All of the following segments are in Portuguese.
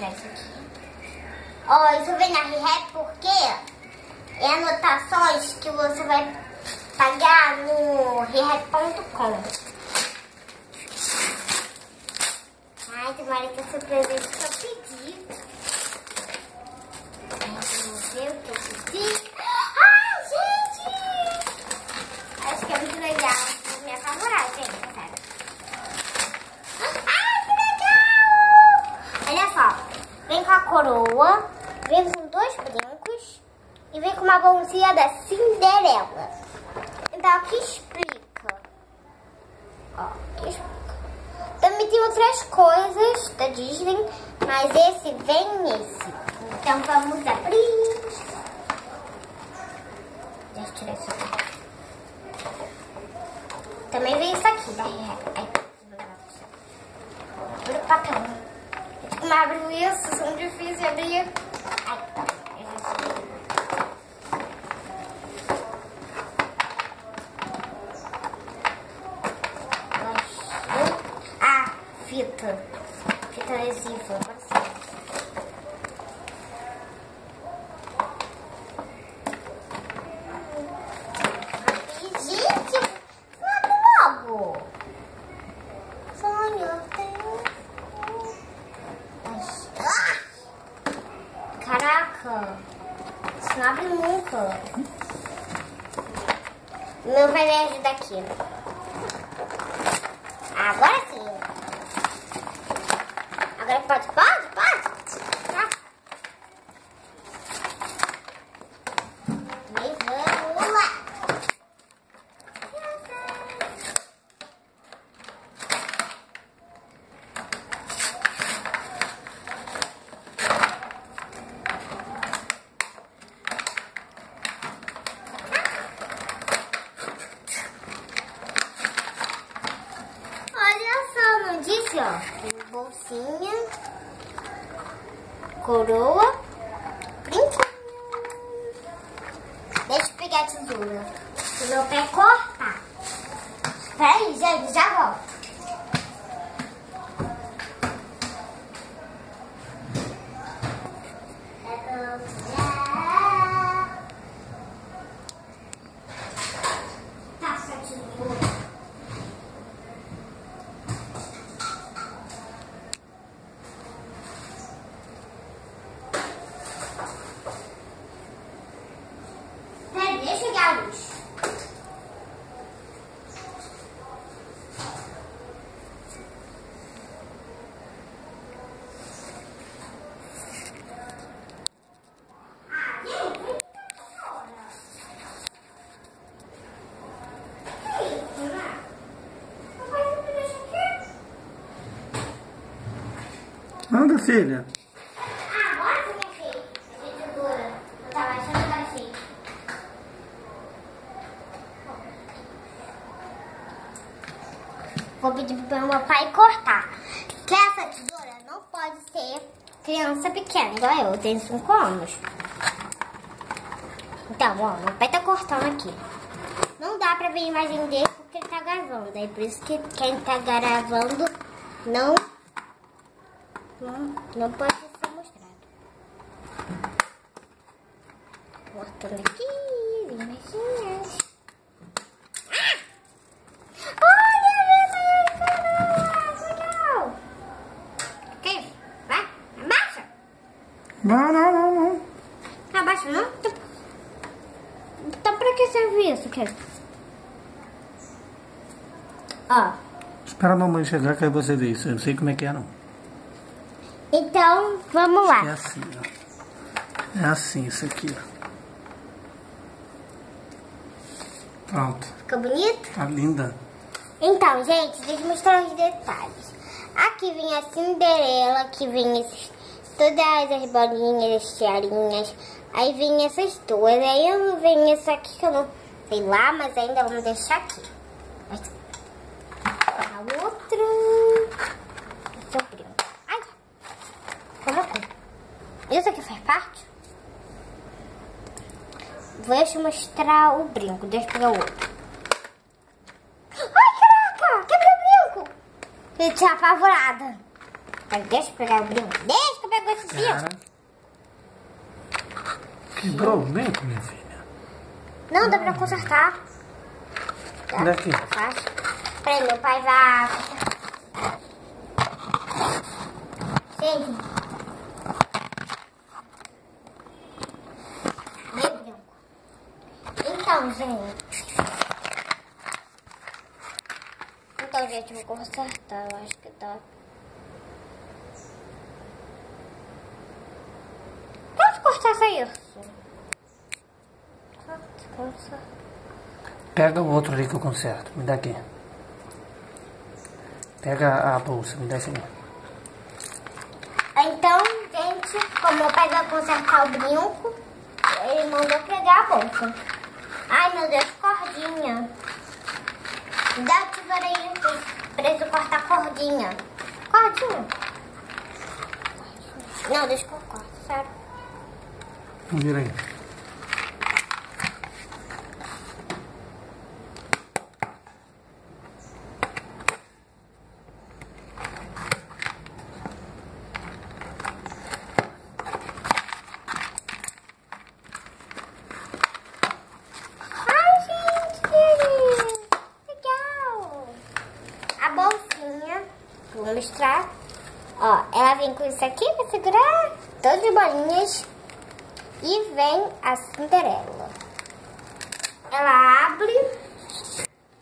tirar isso aqui. Ó, isso vem na ReHap porque é anotações que você vai pagar no rehap.com. Ai, tomara que esse presente que eu pedi. Vamos ver o que eu pedi. Ai, gente! Acho que é muito legal. Vou me apavorar, gente, sério. Ai, que legal! Olha só, vem com a coroa, vem com 2 brincos e vem com uma bolsinha da Cinderela. Então, aqui explica. Ó, aqui explica. Também tem outras coisas da Disney, mas esse vem nesse. Então, vamos abrir. Deixa eu tirar isso aqui. Também vem isso aqui da ReHap. Ai, abre o papel. Como abriu isso? São difíceis de abrir. Ai, tá. Fita adesiva, e, gente, abre logo. Sonho, caraca, isso não abre nunca. Meu pai me ajuda aqui. Agora sim. Agora pode? Tá. E vamos lá. Olha só, não disse, ó. Tem bolsinha, coroa, brinquinho. Deixa eu pegar a tesoura. O meu pé corta. Espera aí, gente, já volto. Tá, essa tesoura. Deixa eu ligar a luz. Anda, filha. Agora que minha filha. Essa tesoura. Eu tava achando que era assim. Vou pedir pro meu pai cortar. Que essa tesoura não pode ser criança pequena, igual eu tenho 5 anos. Então, ó, meu pai tá cortando aqui. Não dá pra ver a imagem dele porque ele tá gravando. É por isso que quem tá gravando não pode ser mostrado. Cortando aqui, imagens. Não. Abaixa, não? Então pra que serve isso, Kevin? Ó. Espera a mamãe chegar que aí você vê isso. Eu não sei como é que é, não. Então, vamos lá. É assim, ó. É assim isso aqui, ó. Pronto. Ficou bonito? Tá linda. Então, gente, deixa eu mostrar os detalhes. Aqui vem a Cinderela, aqui vem todas as bolinhas, as tiarinhas. Aí vem essas duas. Aí eu venho essa aqui que eu não sei lá, mas ainda vamos deixar aqui. A outra. Esse é o brinco. Ai! Colocou. Isso aqui faz parte? Vou te mostrar o brinco. Deixa eu pegar o outro. Ai, caraca! Quebrou o brinco! Eu tinha apavorada. Mas deixa eu pegar o brinco. Deixa que eu pego esse brinco. Quebrou o brinco, minha filha? Não, dá pra consertar. Tá? Daqui. Tá fácil. Peraí, meu pai vai... Gente. Vem, brinco. Então, gente, eu vou consertar. Eu acho que dá. Pode cortar isso. Corta. Pega o outro ali que eu conserto. Me dá aqui. Pega a bolsa. Me dá esse aqui. Então, gente, como meu pai vai consertar o brinco, ele mandou pegar a bolsa. Ai, meu Deus, cordinha. Dá a tesoura aí, preciso cortar a cordinha. Cordinha. Não, deixa que eu corto, sério. Vira aí. Vou mostrar. Ó, ela vem com isso aqui pra segurar, todas de bolinhas. E vem a Cinderela. Ela abre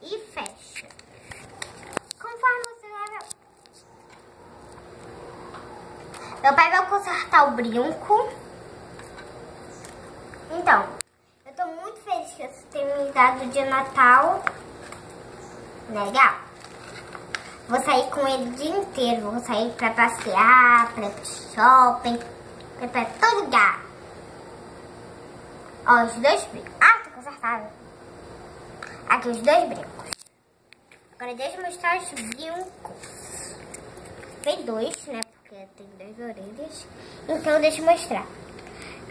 e fecha. Conforme você leva. Meu pai vai consertar o brinco. Então, eu tô muito feliz que você tenha me dado de Natal. Legal. Vou sair com ele o dia inteiro. Vou sair pra passear, pra ir pro shopping, pra ir pra todo lugar. Ó, os dois brincos. Ah, tá consertado. Aqui os dois brincos. Agora deixa eu mostrar os brincos. Vem dois, né? Porque tem 2 orelhas. Então deixa eu mostrar.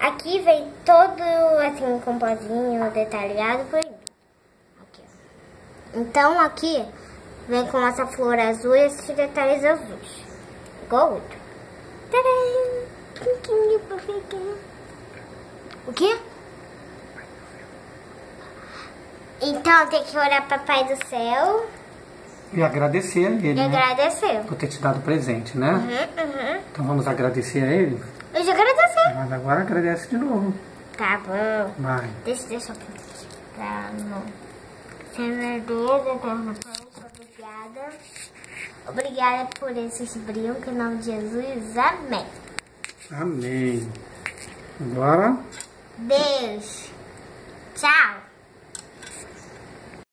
Aqui vem todo assim, com pozinho detalhado por aí. Aqui, ó. Então aqui vem com essa flor azul e esses detalhes azuis. Igual outro. Tadã! O quê? Então tem que orar para Papai do Céu. E agradecer a ele, E agradecer. Por ter te dado presente, né? Uhum. Então vamos agradecer a ele? Eu já agradeci. Mas agora agradece de novo. Tá bom. Vai. Deixa eu pra não. Senhor Deus, eterno Pai, obrigada. Obrigada por esses brincos, em nome de Jesus. Amém. Amém. Agora... Beijo. Tchau.